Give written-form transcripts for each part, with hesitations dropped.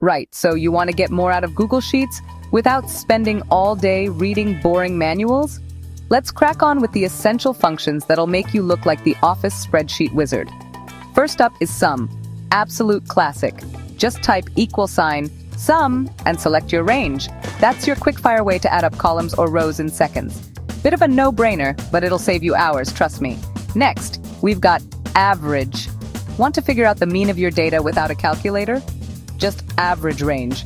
Right, so you want to get more out of Google Sheets without spending all day reading boring manuals? Let's crack on with the essential functions that'll make you look like the Office spreadsheet wizard. First up is Sum, absolute classic. Just type =sum and select your range. That's your quick-fire way to add up columns or rows in seconds. Bit of a no-brainer, but it'll save you hours, trust me. Next, we've got Average. Want to figure out the mean of your data without a calculator? Just average range.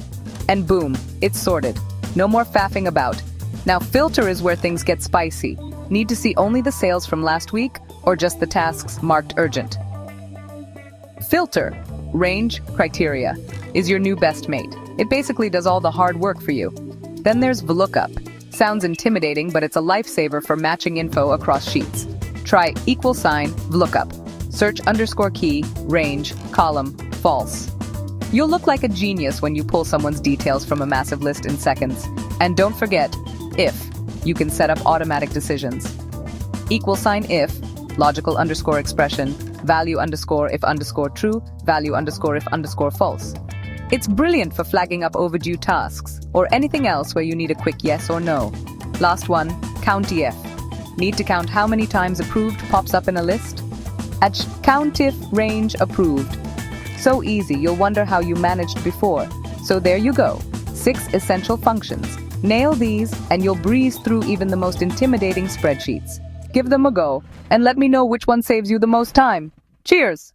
And boom, it's sorted. No more faffing about. Now Filter is where things get spicy. Need to see only the sales from last week or just the tasks marked urgent? Filter, range, criteria, is your new best mate. It basically does all the hard work for you. Then there's VLOOKUP. Sounds intimidating, but it's a lifesaver for matching info across sheets. Try $VLOOKUP. Search _key, range, column, false. You'll look like a genius when you pull someone's details from a massive list in seconds. And don't forget, if. You can set up automatic decisions. $if, logical _expression, value _if _true, value _if _false. It's brilliant for flagging up overdue tasks or anything else where you need a quick yes or no. Last one, COUNTIF. Need to count how many times approved pops up in a list? At COUNTIF range approved. So easy, you'll wonder how you managed before. So there you go, 6 essential functions. Nail these and you'll breeze through even the most intimidating spreadsheets. Give them a go and let me know which one saves you the most time. Cheers!